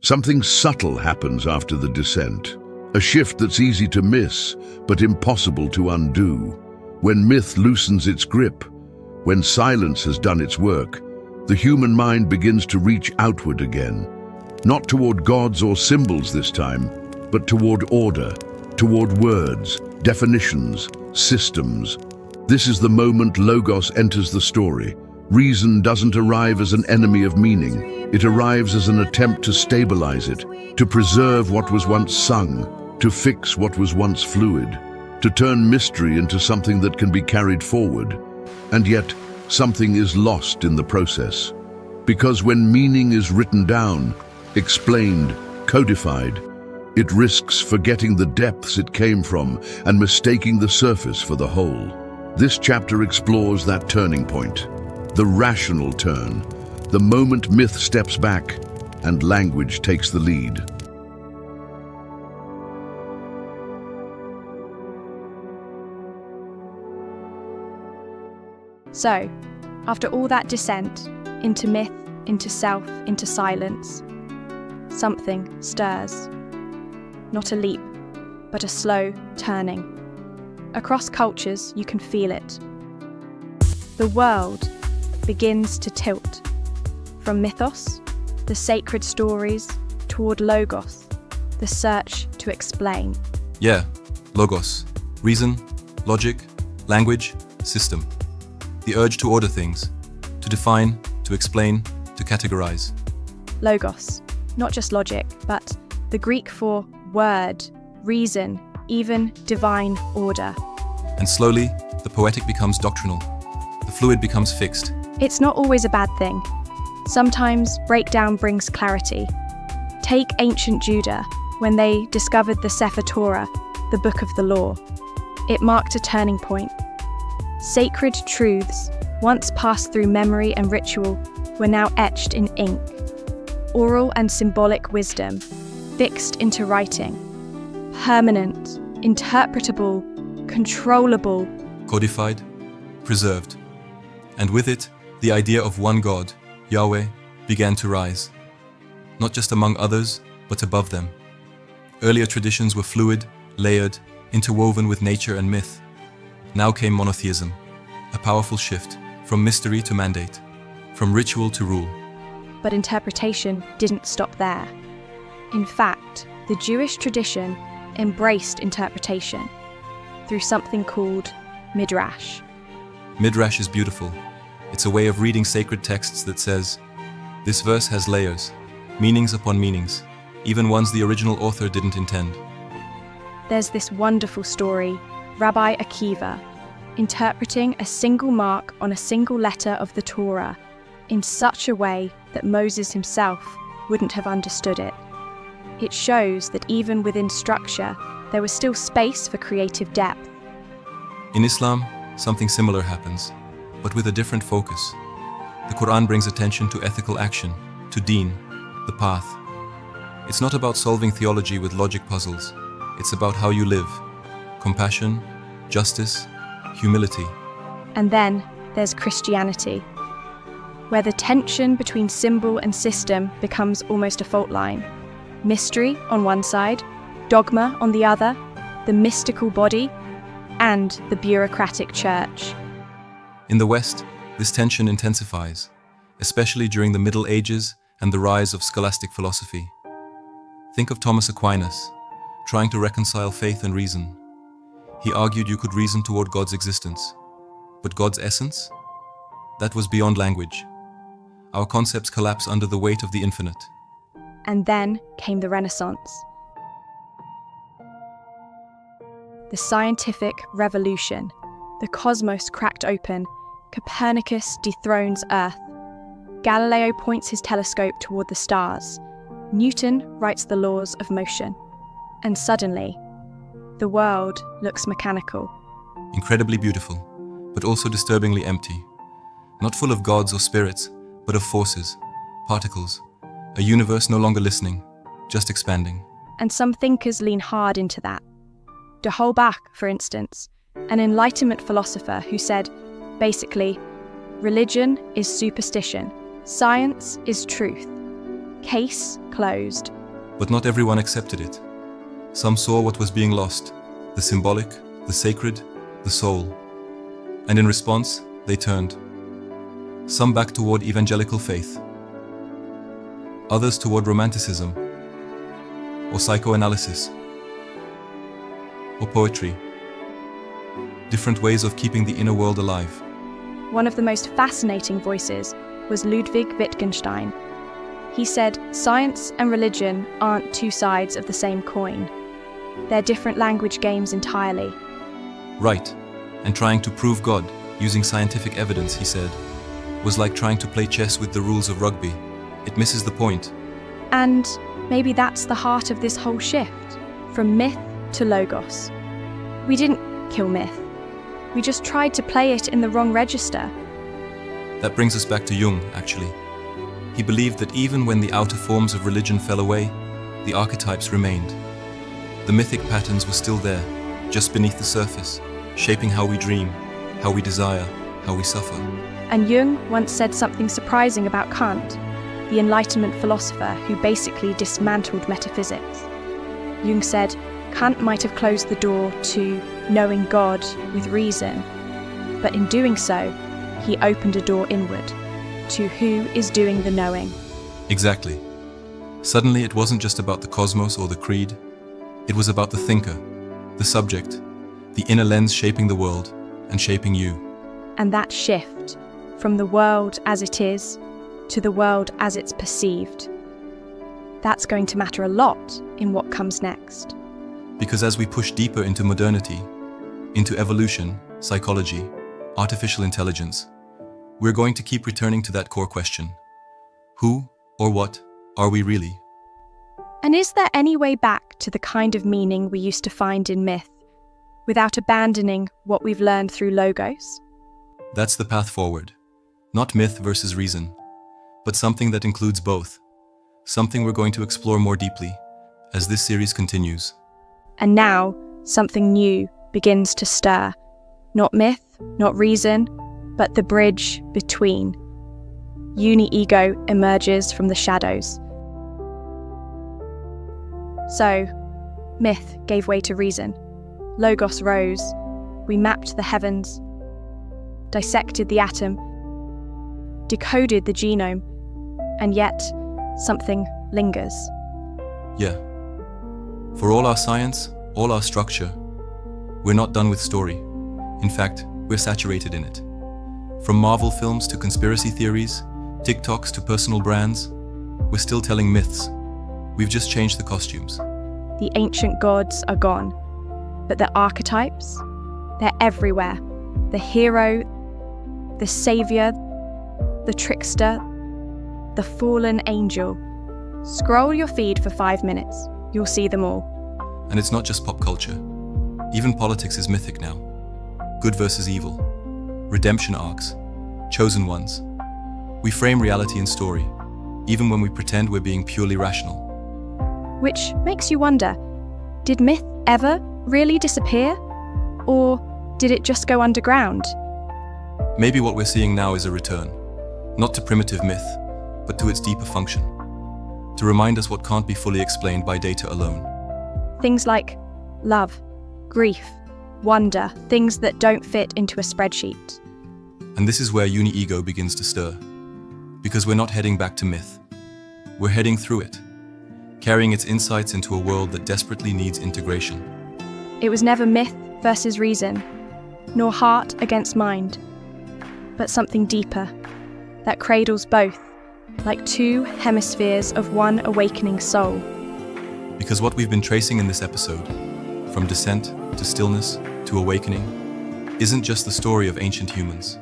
Something subtle happens after the descent, a shift that's easy to miss, but impossible to undo. When myth loosens its grip, when silence has done its work, the human mind begins to reach outward again. Not toward gods or symbols this time, but toward order, toward words, definitions, systems. This is the moment Logos enters the story. Reason doesn't arrive as an enemy of meaning. It arrives as an attempt to stabilize it, to preserve what was once sung, to fix what was once fluid, to turn mystery into something that can be carried forward. And yet, something is lost in the process. Because when meaning is written down, explained, codified, it risks forgetting the depths it came from and mistaking the surface for the whole. This chapter explores that turning point, the rational turn, the moment myth steps back and language takes the lead. So, after all that descent, into myth, into self, into silence, something stirs. Not a leap, but a slow turning. Across cultures, you can feel it. The world begins to tilt. From mythos, the sacred stories, toward logos, the search to explain. Yeah, logos. Reason, logic, language, system. The urge to order things, to define, to explain, to categorize. Logos, not just logic, but the Greek for word, reason, even divine order. And slowly, the poetic becomes doctrinal. The fluid becomes fixed. It's not always a bad thing. Sometimes breakdown brings clarity. Take ancient Judah, when they discovered the Sefer Torah, the book of the law. It marked a turning point. Sacred truths, once passed through memory and ritual, were now etched in ink. Oral and symbolic wisdom, fixed into writing. Permanent, interpretable, controllable. Codified, preserved. And with it, the idea of one God, Yahweh, began to rise. Not just among others, but above them. Earlier traditions were fluid, layered, interwoven with nature and myth. Now came monotheism, a powerful shift from mystery to mandate, from ritual to rule. But interpretation didn't stop there. In fact, the Jewish tradition embraced interpretation through something called midrash. Midrash is beautiful. It's a way of reading sacred texts that says, this verse has layers, meanings upon meanings, even ones the original author didn't intend. There's this wonderful story, Rabbi Akiva, interpreting a single mark on a single letter of the Torah in such a way that Moses himself wouldn't have understood it. It shows that even within structure, there was still space for creative depth. In Islam, something similar happens, but with a different focus. The Quran brings attention to ethical action, to deen, the path. It's not about solving theology with logic puzzles. It's about how you live. Compassion, justice, humility. And then there's Christianity, where the tension between symbol and system becomes almost a fault line. Mystery on one side, dogma on the other, the mystical body, and the bureaucratic church. In the West, this tension intensifies, especially during the Middle Ages and the rise of scholastic philosophy. Think of Thomas Aquinas, trying to reconcile faith and reason. He argued you could reason toward God's existence, but God's essence? That was beyond language. Our concepts collapse under the weight of the infinite. And then came the Renaissance. The scientific revolution. The cosmos cracked open. Copernicus dethrones Earth. Galileo points his telescope toward the stars. Newton writes the laws of motion. And suddenly, the world looks mechanical. Incredibly beautiful, but also disturbingly empty. Not full of gods or spirits, but of forces, particles, a universe no longer listening, just expanding. And some thinkers lean hard into that. De Holbach, for instance, an Enlightenment philosopher who said, basically, religion is superstition, science is truth. Case closed. But not everyone accepted it. Some saw what was being lost, the symbolic, the sacred, the soul. And in response, they turned. Some back toward evangelical faith, others toward romanticism, or psychoanalysis, or poetry. Different ways of keeping the inner world alive. One of the most fascinating voices was Ludwig Wittgenstein. He said, science and religion aren't two sides of the same coin. They're different language games entirely. Right, and trying to prove God using scientific evidence, he said, was like trying to play chess with the rules of rugby. It misses the point. And maybe that's the heart of this whole shift, from myth to logos. We didn't kill myth. We just tried to play it in the wrong register. That brings us back to Jung, actually. He believed that even when the outer forms of religion fell away, the archetypes remained. The mythic patterns were still there, just beneath the surface, shaping how we dream, how we desire, how we suffer. And Jung once said something surprising about Kant, the Enlightenment philosopher who basically dismantled metaphysics. Jung said Kant might have closed the door to knowing God with reason, but in doing so, he opened a door inward to who is doing the knowing. Exactly. Suddenly it wasn't just about the cosmos or the creed. It was about the thinker, the subject, the inner lens shaping the world and shaping you. And that shift from the world as it is to the world as it's perceived, that's going to matter a lot in what comes next. Because as we push deeper into modernity, into evolution, psychology, artificial intelligence, we're going to keep returning to that core question. Who or what are we really? And is there any way back to the kind of meaning we used to find in myth, without abandoning what we've learned through logos? That's the path forward. Not myth versus reason, but something that includes both. Something we're going to explore more deeply as this series continues. And now, something new begins to stir. Not myth, not reason, but the bridge between. Uni-Ego emerges from the shadows. So, myth gave way to reason. Logos rose. We mapped the heavens, dissected the atom, decoded the genome, and yet something lingers. Yeah. For all our science, all our structure, we're not done with story. In fact, we're saturated in it. From Marvel films to conspiracy theories, TikToks to personal brands, we're still telling myths. We've just changed the costumes. The ancient gods are gone, but the archetypes, they're everywhere. The hero, the savior, the trickster, the fallen angel. Scroll your feed for 5 minutes. You'll see them all. And it's not just pop culture. Even politics is mythic now. Good versus evil. Redemption arcs. Chosen ones. We frame reality in story, even when we pretend we're being purely rational. Which makes you wonder, did myth ever really disappear? Or did it just go underground? Maybe what we're seeing now is a return, not to primitive myth, but to its deeper function, to remind us what can't be fully explained by data alone. Things like love, grief, wonder, things that don't fit into a spreadsheet. And this is where Uni-Ego begins to stir, because we're not heading back to myth. We're heading through it, carrying its insights into a world that desperately needs integration. It was never myth versus reason, nor heart against mind, but something deeper, that cradles both, like two hemispheres of one awakening soul. Because what we've been tracing in this episode, from descent to stillness to awakening, isn't just the story of ancient humans.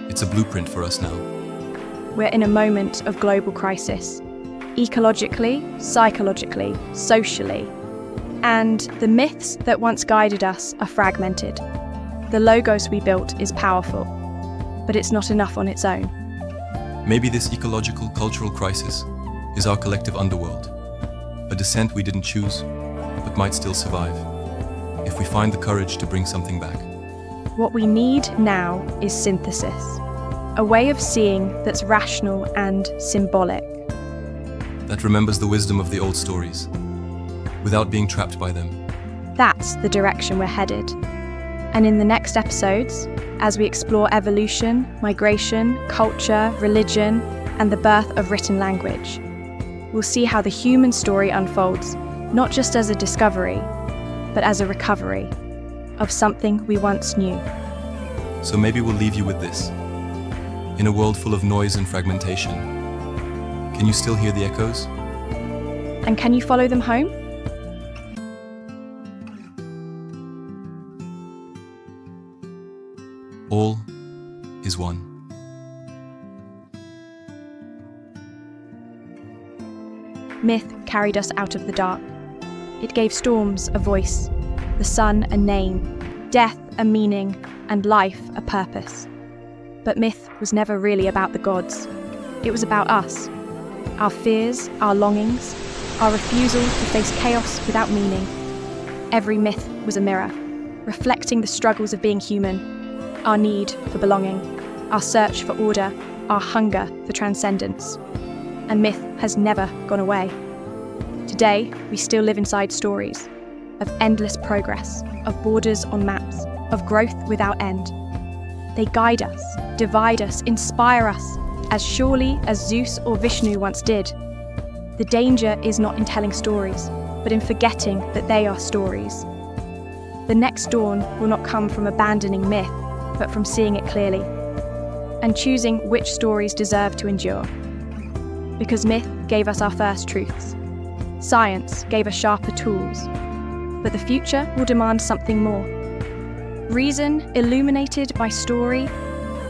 It's a blueprint for us now. We're in a moment of global crisis, ecologically, psychologically, socially, and the myths that once guided us are fragmented. The logos we built is powerful, but it's not enough on its own. Maybe this ecological, cultural crisis is our collective underworld, a descent we didn't choose, but might still survive, if we find the courage to bring something back. What we need now is synthesis, a way of seeing that's rational and symbolic. that remembers the wisdom of the old stories, without being trapped by them. That's the direction we're headed. And in the next episodes, as we explore evolution, migration, culture, religion, and the birth of written language, we'll see how the human story unfolds, not just as a discovery, but as a recovery of something we once knew. So maybe we'll leave you with this. In a world full of noise and fragmentation, can you still hear the echoes? And can you follow them home? All is one. Myth carried us out of the dark. It gave storms a voice, the sun a name, death a meaning, and life a purpose. But myth was never really about the gods. It was about us, our fears, our longings, our refusal to face chaos without meaning. Every myth was a mirror, reflecting the struggles of being human, our need for belonging, our search for order, our hunger for transcendence. And myth has never gone away. Today, we still live inside stories of endless progress, of borders on maps, of growth without end. They guide us, divide us, inspire us, as surely as Zeus or Vishnu once did. The danger is not in telling stories, but in forgetting that they are stories. The next dawn will not come from abandoning myth, but from seeing it clearly, and choosing which stories deserve to endure. Because myth gave us our first truths. Science gave us sharper tools. But the future will demand something more. Reason illuminated by story,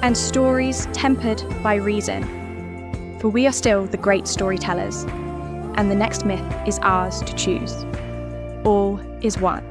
and stories tempered by reason. For we are still the great storytellers, and the next myth is ours to choose. All is one.